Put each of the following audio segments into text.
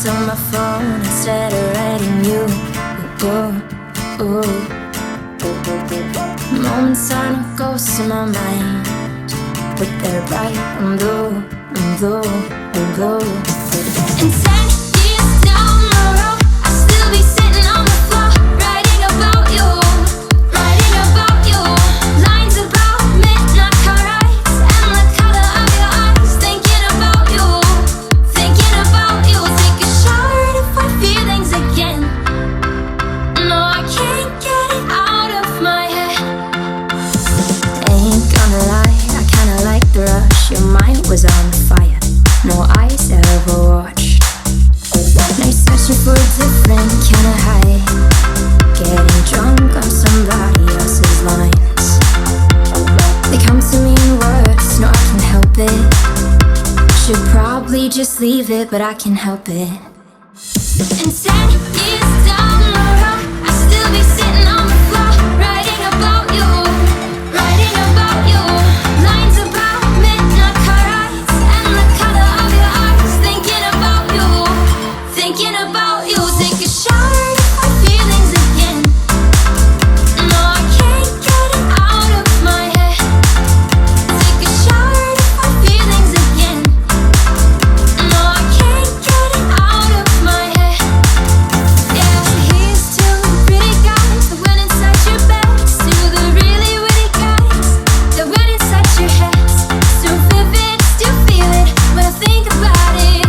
on my phone instead of writing you. Moments are no ghosts in my mind, but they're bright and blue, and blue, and blue. And 10 years down the road, I'll still be sitting on the floor, writing about you, writing about you. Lines about midnight car rides and the color of your eyes. Thinking about you, thinking about you. Take a shower to find feelings again. No, I can't get it out of my head. Ain't gonna lie, I kinda like the rush. Your mind was on fire, no eyes ever watched. Now searching for a different kind of high, getting drunk on somebody else's lines. They come to me in words, no I can help it. Should probably just leave it, but I can help it. And 10 years down the road, I'll still be sitting on the floor, writing about you, writing about you. Lines about midnight car rides and the color of your eyes. Thinking about you, thinking about you. Take a shower to find feelings again. No, I can't get it out of my head. Take a shower to find feelings again. No, I can't get it out of my head. Yeah, here's to the pretty guys that went inside your beds, to the really witty guys that went inside your heads. So vivid, still feel it when I think about it.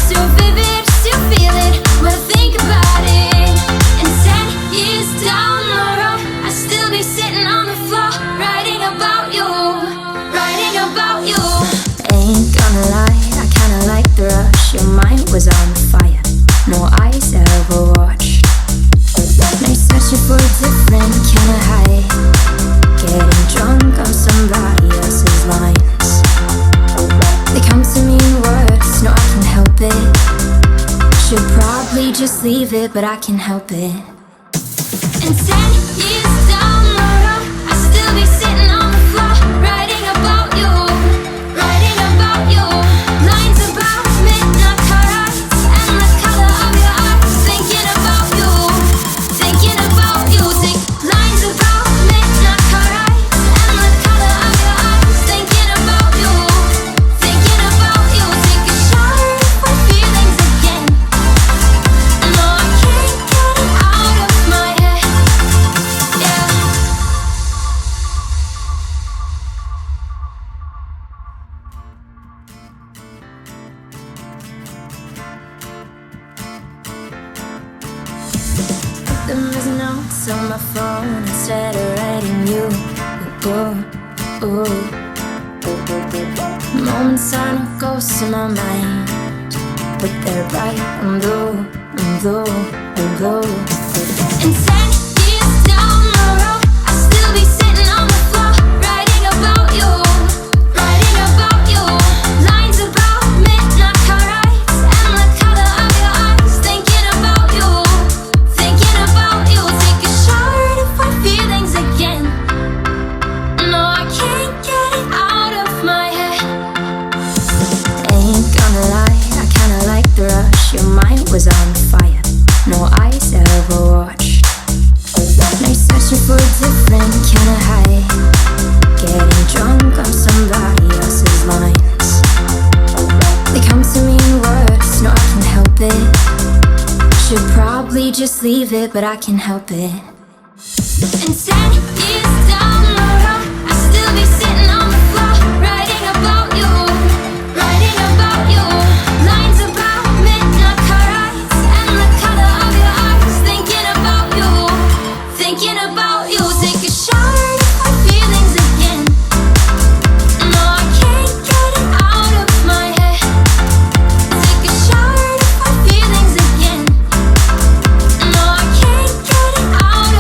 So vivid, still feel it when I think about it. And 10 years down the road, I'll still be sitting on the floor, writing about you, writing about you. Ain't gonna lie, I kinda like the rush. Your mind was on fire, no eyes ever watched. Now searching for a different kind of high, getting drunk on somebody else's lines. They come to me in words, no I can help it. Should probably just leave it, but I can help it. And 10 years down the road, I'll still be sitting on the floor, writing about you, writing about you. Lines about midnight car rides and the color of your eyes. Thinking about you, thinking about you. Take lines about midnight car rides and the color of your eyes. Thinking about you, thinking about you. Take a shower to find feelings again. No, I can't get it out of my head. Yeah. Put them as notes on my phone instead of writing you. Moments are no ghosts in my mind, but they're bright and blue, and blue, and blue. And 10 years down the road, I'll still be sitting on the floor, writing about you, writing about you. Lines about midnight car rides and the color of your eyes. Thinking about you, thinking about you. Take a shower to find feelings again. No, I can't get it out of my head. Ain't gonna lie, I kinda like the rush. Your mind was on fire, no eyes ever watched. Now searching for a different kind of high, getting drunk on somebody else's lines. They come to me in words, no I can help it. Should probably just leave it, but I can help it. And 10 years down the road, I'll still be sitting on the floor, writing about you, writing about you. Lines about midnight car rides and the color of your eyes. Thinking about you, thinking about you. Take a shower to find feelings again. No, I can't get it out of my head. Take a shower to find feelings again. No, I can't get it out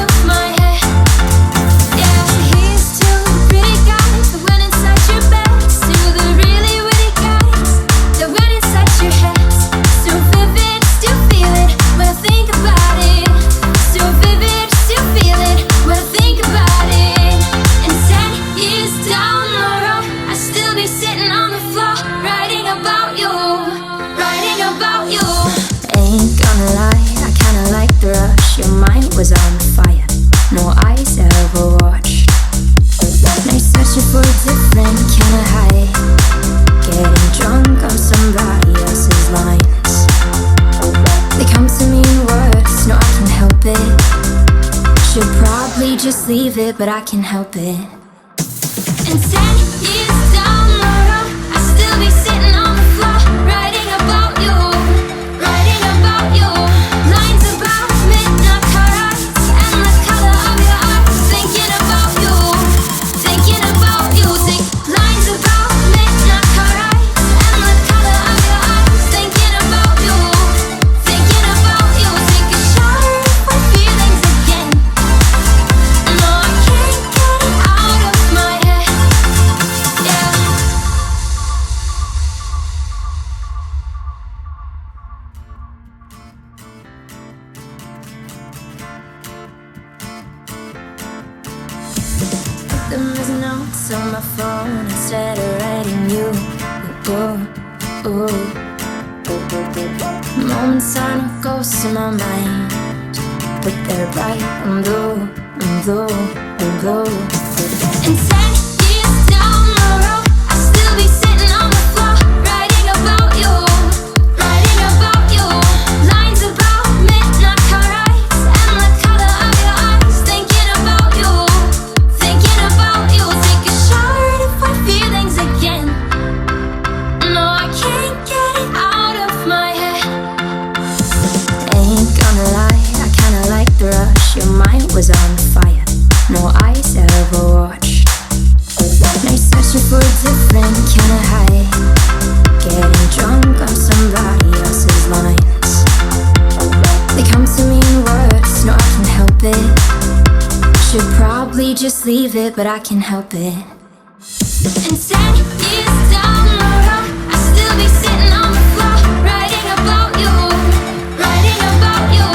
leave it, but I can't help it. And 10 years down the road, I'll still be sitting on the floor, writing about you, writing about you. Lines about midnight car eyes and the color of your eyes. Thinking about you, thinking about you. Think lines about midnight car eyes and the color of your eyes. Thinking about you, thinking about you. Take a shower for feelings again. No, I can't get it out of my head. Yeah. There was notes on my phone instead of writing you. Ooh, ooh. Moments are no ghosts in my mind, but they're bright and blue, and blue, and blue. And 10 years down the road, I'll still be sitting on the floor, writing about you, writing about you. Lines about midnight car eyes and the color of your eyes. Thinking about you, thinking about you. Take a shower to find feelings again. No, I can't get it out of my head. Ain't gonna lie, I kinda like the rush. Your mind was on fire, no eyes ever watched. Now you're searching for a different kind of high, getting drunk on somebody else's lines. They come to me in words, no, I can't help it. Should probably just leave it, but I can't help it. And 10 years down the road, I'll still be sitting on the floor, writing about you, writing about you.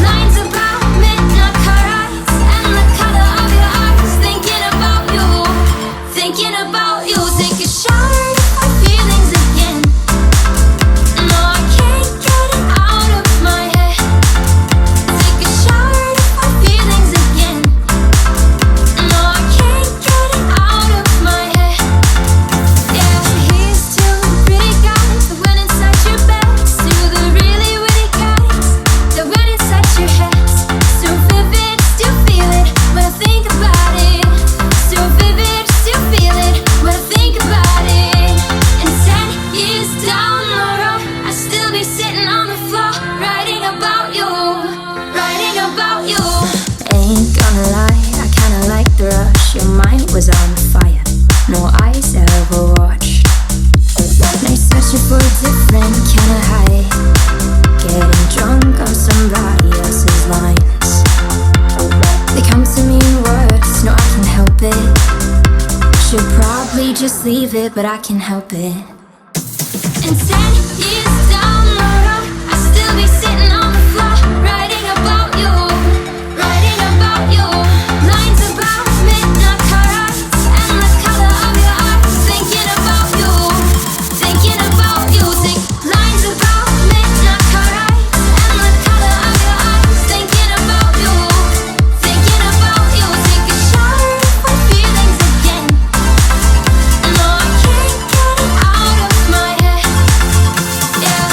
Lines about midnight car eyes and the color of your eyes. Thinking about you, thinking about you. Take a shower to find feelings again. No, I can't get it out of my head. Take a shower to find feelings again. No, I can't get it out of my head. Yeah, here's to the pretty guys that went inside your beds, to the really witty guys that went inside your heads. So vivid, still feel it when I think about it. So vivid, still feel it when I think about it. And 10 years down the road, I'll still be sitting on the floor, writing about you, writing about you. Ain't gonna lie, I kinda like the rush. Your mind was on fire, no eyes ever watched. Now you're searching for a different kind of high, getting drunk on somebody else's lines. They come to me in words, no, I can't help it. Should probably just leave it, but I can't help it. And 10 years down the road, I'll still be sitting on the floor, writing about you, writing about you. Lines about midnight car eyes and the color of your eyes. Thinking about you, thinking about you. Think lines about midnight car eyes and the color of your eyes. Thinking about you, thinking about you. Take a shower for feelings again. No, I can't get it out of my head. Yeah.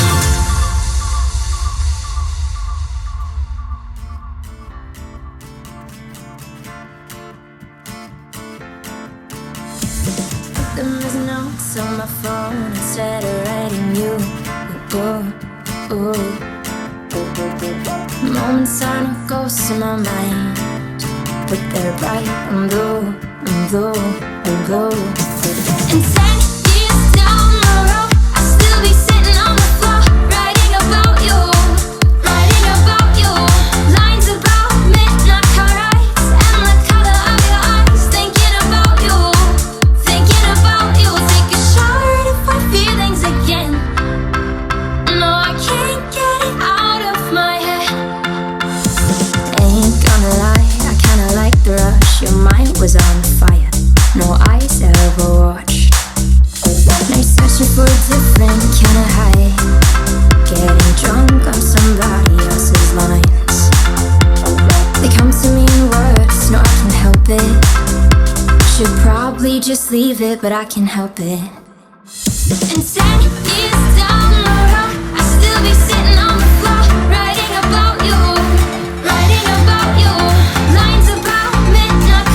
There was notes on my phone instead of writing you. Ooh, ooh. Moments are no ghosts in my mind, but they're bright and blue, and blue, and blue. And 10 years down the road, I'll still be sitting on the floor, writing about you, writing about you. Lines about midnight car eyes and the color of your eyes. Thinking about you, thinking about you. Take a shower to find feelings again. No, I can't get it out of my head. Ain't gonna lie, I kinda like the rush. Your mind was on fire, no eyes ever watched. Now you're searching for a different kind of high, getting drunk on somebody else's lines. They come to me in words, no, I can't help it. Should probably just leave it, but I can't help it. And 10 years down the road, I'll still be sitting on the floor, writing about you, writing about you. Lines about midnight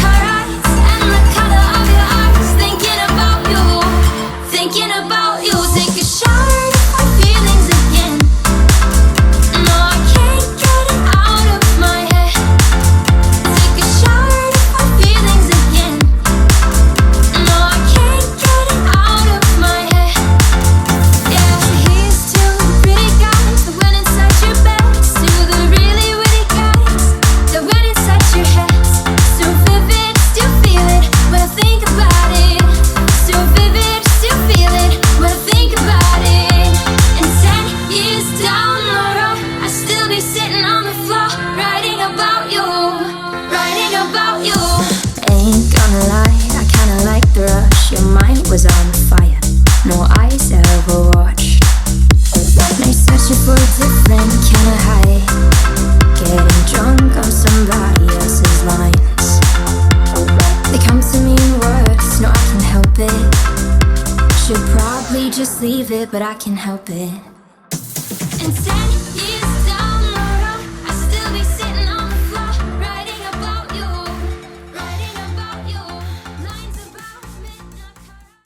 friend, can I hide? Getting drunk on somebody else's lines. They come to me in words, no, I can help it. Should probably just leave it, but I can help it. And